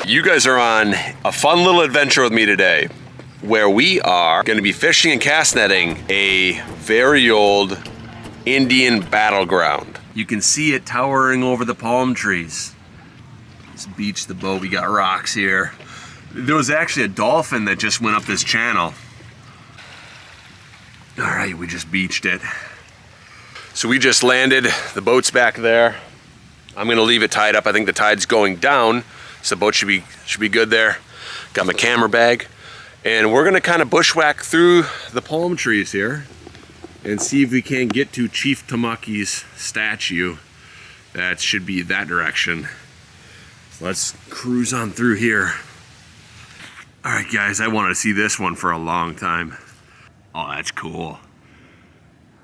You guys are on a fun little adventure with me today, where we are going to be fishing and cast netting a very old Indian battleground. You can see it towering over the palm trees. Let's beach the boat. We got rocks here. There was actually a dolphin that just went up this channel. All right, we just beached it. So we just landed. The boat's back there. I'm gonna leave it tied up. I think the tide's going down, so the boat should be good there. Got my camera bag, and we're gonna kind of bushwhack through the palm trees here and see if we can get to Chief Tomokie's statue. That should be that direction. So let's cruise on through here. All right, guys, I wanted to see this one for a long time. Oh, that's cool.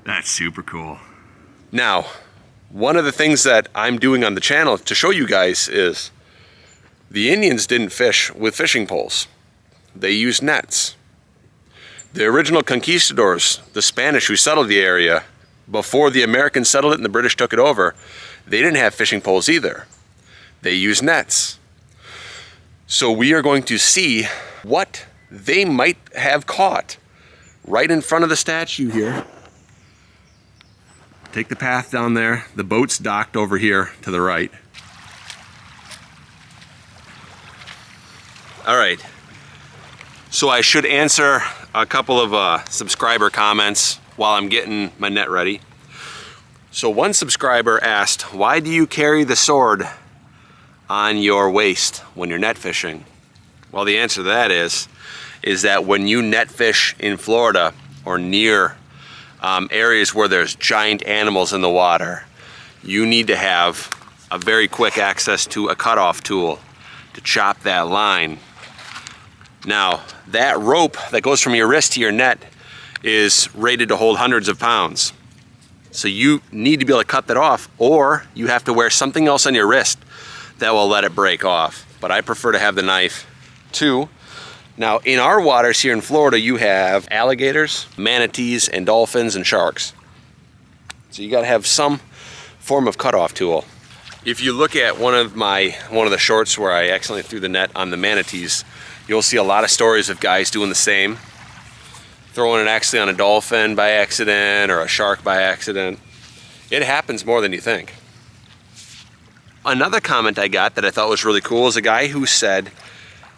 That's super cool. Now, one of the things that I'm doing on the channel to show you guys is the Indians didn't fish with fishing poles. They used nets. The original conquistadors, the Spanish who settled the area, before the Americans settled it and the British took it over, they didn't have fishing poles either. They used nets. So we are going to see what they might have caught right in front of the statue here. Take the path down there. The boat's docked over here to the right. All right. So I should answer a couple of subscriber comments while I'm getting my net ready. So one subscriber asked, why do you carry the sword on your waist when you're net fishing? Well, the answer to that is that when you net fish in Florida or near areas where there's giant animals in the water, you need to have a very quick access to a cutoff tool to chop that line. Now, that rope that goes from your wrist to your net is rated to hold hundreds of pounds. So you need to be able to cut that off, or you have to wear something else on your wrist that will let it break off. But I prefer to have the knife too. Now, in our waters here in Florida, you have alligators, manatees, and dolphins and sharks. So you gotta have some form of cutoff tool. If you look at one of the shorts where I accidentally threw the net on the manatees, you'll see a lot of stories of guys doing the same. Throwing it accidentally on a dolphin by accident or a shark by accident. It happens more than you think. Another comment I got that I thought was really cool is a guy who said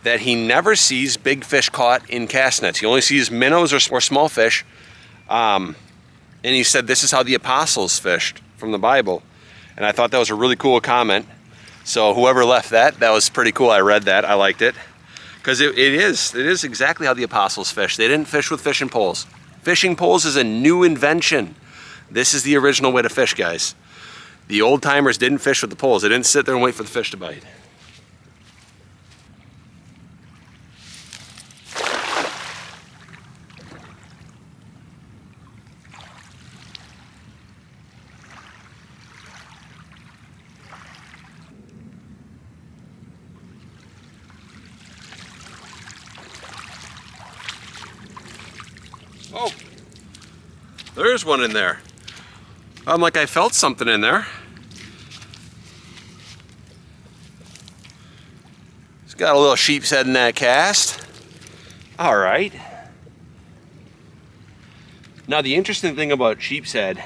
that he never sees big fish caught in cast nets. He only sees minnows or small fish. And he said this is how the apostles fished from the Bible. And I thought that was a really cool comment. So whoever left that was pretty cool. I read that, I liked it. Because it is exactly how the apostles fished. They didn't fish with fishing poles. Fishing poles is a new invention. This is the original way to fish, guys. The old timers didn't fish with the poles. They didn't sit there and wait for the fish to bite. Oh, there's one in there. I'm like, I felt something in there. It's got a little sheep's head in that cast. All right. Now the interesting thing about sheep's head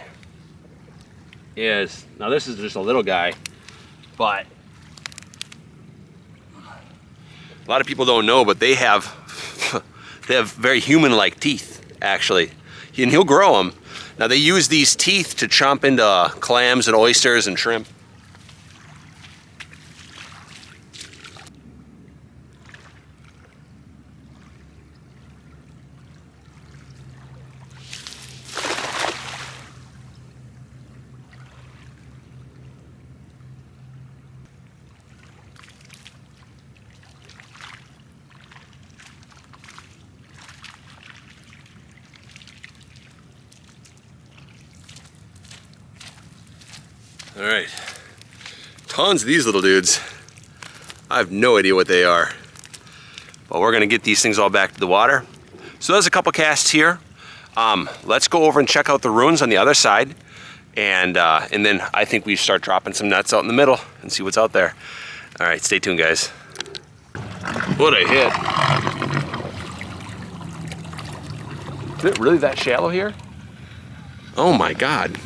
is, now this is just a little guy, but a lot of people don't know, but they have very human-like teeth, actually. And he'll grow them. Now they use these teeth to chomp into clams and oysters and shrimp. All right, tons of these little dudes. I have no idea what they are, but we're gonna get these things all back to the water. So there's a couple casts here. Let's go over and check out the ruins on the other side, and then I think we start dropping some nets out in the middle and see what's out there. All right, stay tuned, guys. What a hit. Is it really that shallow here? Oh my God.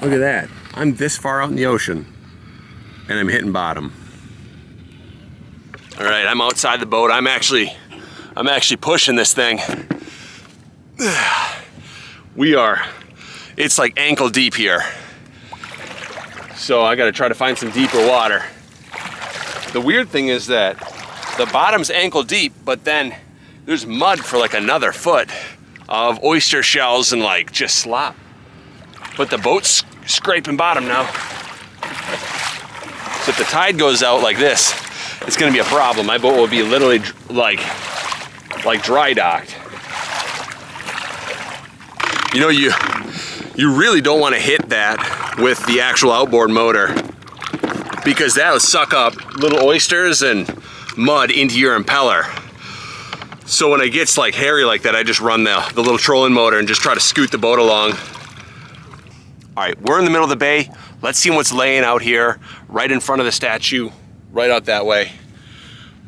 Look at that. I'm this far out in the ocean and I'm hitting bottom. All right, I'm outside the boat. I'm actually pushing this thing. It's like ankle deep here. So I gotta try to find some deeper water. The weird thing is that the bottom's ankle deep, but then there's mud for like another foot of oyster shells and like just slop. But the boat's scraping bottom now. So if the tide goes out like this, it's gonna be a problem. My boat will be literally like dry docked. You know, you really don't want to hit that with the actual outboard motor because that will suck up little oysters and mud into your impeller. So when it gets like hairy like that, I just run the little trolling motor and just try to scoot the boat along. All right, we're in the middle of the bay. Let's see what's laying out here, right in front of the statue, right out that way.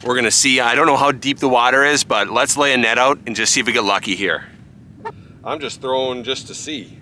We're gonna see, I don't know how deep the water is, but let's lay a net out and just see if we get lucky here. I'm just throwing just to see.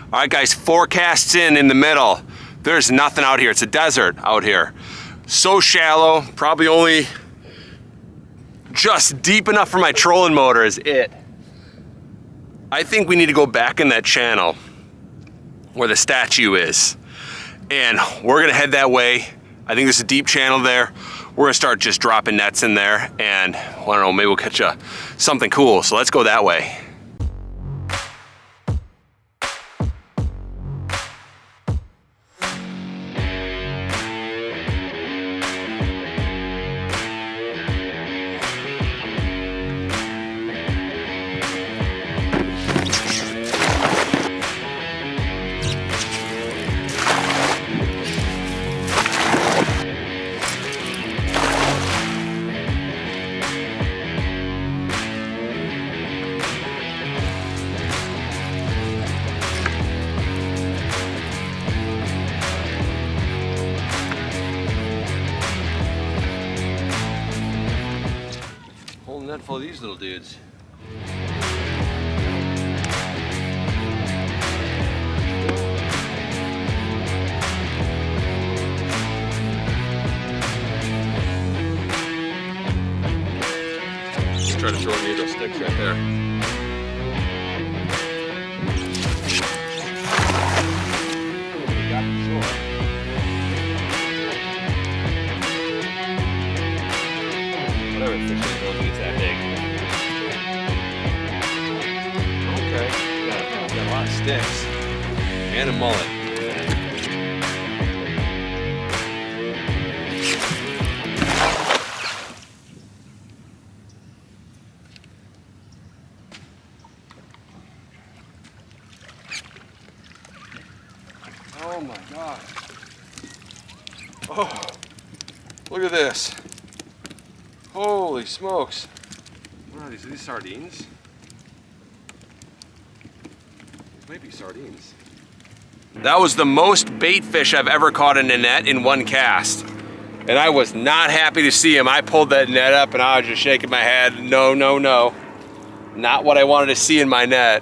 All right, guys, 4 casts in the middle. There's nothing out here. It's a desert out here. So shallow, probably only just deep enough for my trolling motor is it. I think we need to go back in that channel where the statue is. And we're gonna head that way. I think there's a deep channel there. We're gonna start just dropping nets in there and I don't know, maybe we'll catch something cool. So let's go that way. Net full of these little dudes. Just try to throw needle sticks right there. Whatever fish is going, it's that big. Okay, got a lot of sticks and a mullet. Oh my God. Oh, look at this. Holy smokes. What are these? Are these sardines? These might be sardines. That was the most bait fish I've ever caught in a net in one cast. And I was not happy to see him. I pulled that net up and I was just shaking my head. No, no, no. Not what I wanted to see in my net.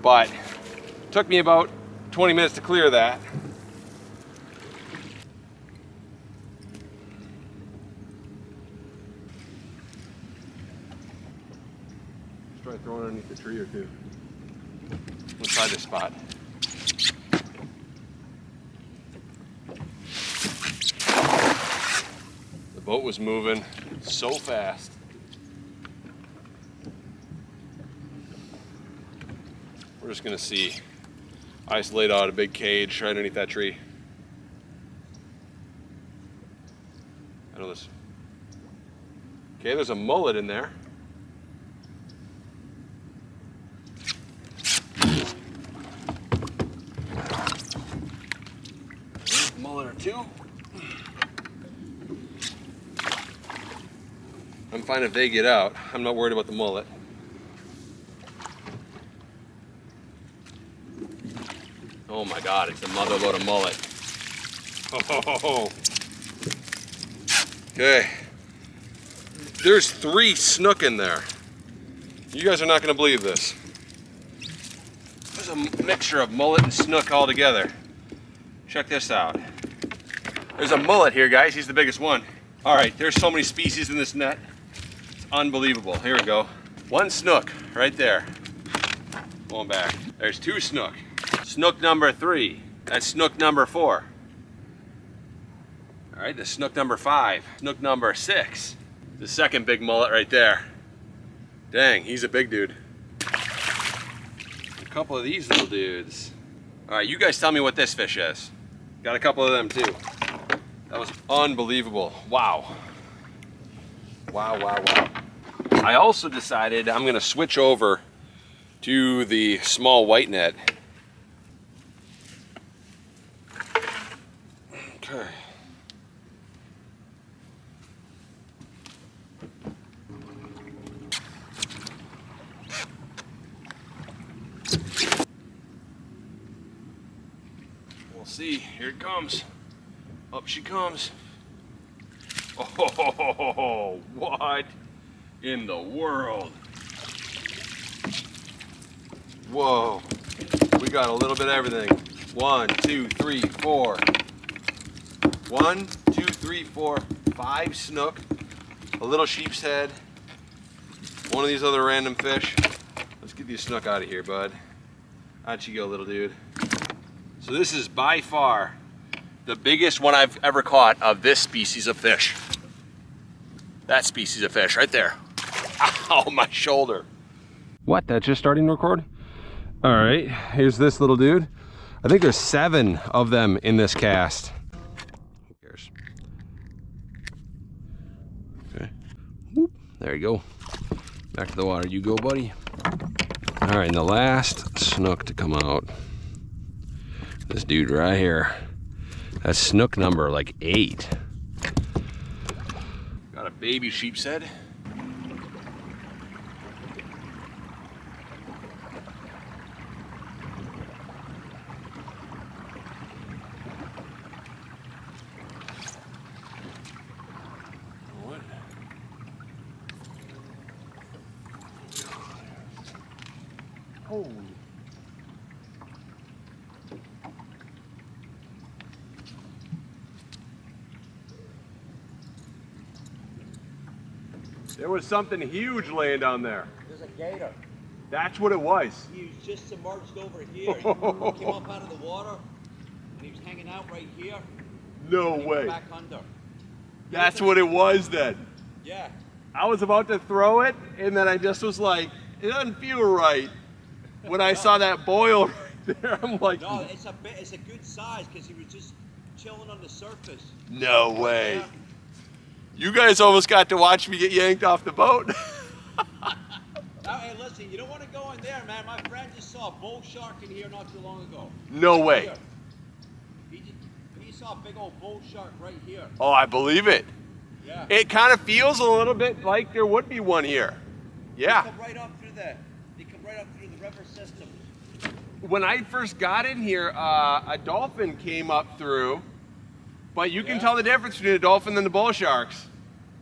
But it took me about 20 minutes to clear that. Try throwing underneath the tree or two. Let's try this spot. The boat was moving so fast. We're just gonna see. I just laid out a big cage right underneath that tree. I know this. Okay, there's a mullet in there. I'm fine if they get out. I'm not worried about the mullet. Oh my God, it's a mother load of mullet. Oh. Okay. There's 3 snook in there. You guys are not gonna believe this. There's a mixture of mullet and snook all together. Check this out. There's a mullet here, guys. He's the biggest one. All right, there's so many species in this net. It's unbelievable. Here we go. 1 snook right there. Going back. There's 2 snook. Snook number 3. That's snook number 4. All right, the snook number 5. Snook number 6. The second big mullet right there. Dang, he's a big dude. A couple of these little dudes. All right, you guys tell me what this fish is. Got a couple of them too. That was unbelievable. Wow. Wow, wow, wow. I also decided I'm gonna switch over to the small white net. Okay. We'll see. Here it comes. Up she comes. Oh, what in the world? Whoa. We got a little bit of everything. 1, 2, 3, 4. 1, 2, 3, 4, 5 snook. A little sheep's head. One of these other random fish. Let's get these snook out of here, bud. How'd you go, little dude? So this is by far the biggest one I've ever caught of this species of fish. That species of fish right there. Ow, my shoulder. What, that's just starting to record? All right, here's this little dude. I think there's 7 of them in this cast. Who cares? Okay, whoop, there you go. Back to the water you go, buddy. All right, and the last snook to come out. This dude right here. That's snook number like 8. Got a baby sheep's head. What? Holy. There was something huge laying down there. There's a gator. That's what it was. He was just submerged over here. He came up out of the water, and he was hanging out right here. No and he way. went back under. That's what it was then. Yeah. I was about to throw it, and then I just was like, it doesn't feel right. When I saw that boil right there, I'm like, No, it's a good size because he was just chilling on the surface. no way. Yeah. You guys almost got to watch me get yanked off the boat. Now, hey, listen, you don't want to go in there, man. My friend just saw a bull shark in here not too long ago. No way. He saw a big old bull shark right here. Oh, I believe it. Yeah. It kind of feels a little bit like there would be one here. Yeah. They come right up through the river system. When I first got in here, a dolphin came up through, but you can tell the difference between a dolphin and the bull sharks.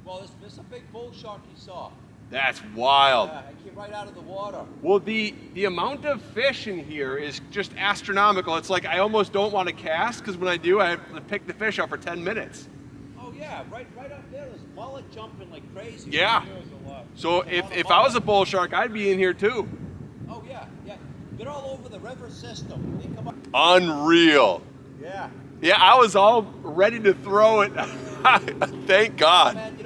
Well, there's a big bull shark he saw. That's wild. Yeah, it came right out of the water. Well, the amount of fish in here is just astronomical. It's like I almost don't want to cast because when I do, I have to pick the fish up for 10 minutes. Oh yeah, right up there. There's mullet jumping like crazy. Yeah. So if I was a bull shark, I'd be in here too. Oh yeah. They're all over the river system. They come up. Unreal. Yeah. Yeah, I was all ready to throw it. Thank God. Man, you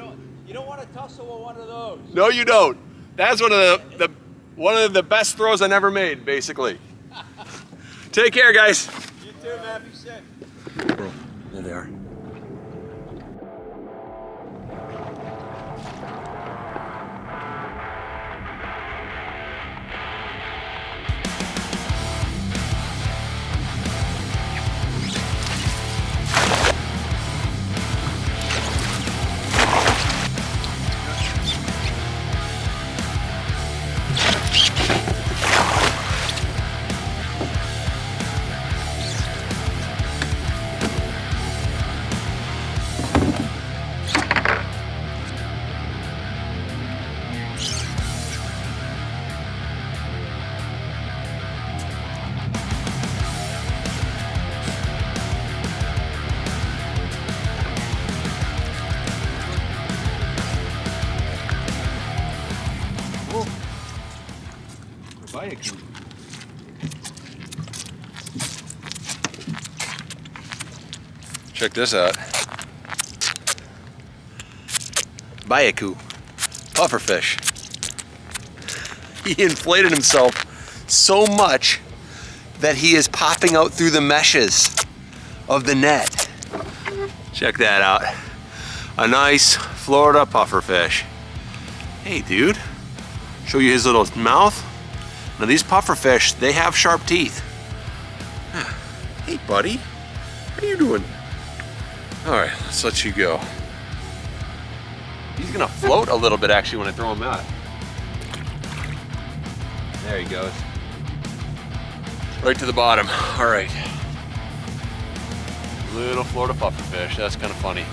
don't want to tussle with one of those. No, you don't. That's one of the best throws I never made, basically. Take care, guys. You too, man. Be safe. There they are. Baiacu. Check this out. Baiacu, pufferfish. He inflated himself so much that he is popping out through the meshes of the net. Check that out. A nice Florida pufferfish. Hey dude, show you his little mouth. Now these pufferfish, they have sharp teeth. Hey buddy, what are you doing? All right, let's let you go. He's gonna float a little bit actually when I throw him out. There he goes. Right to the bottom. All right. Little Florida pufferfish, that's kind of funny.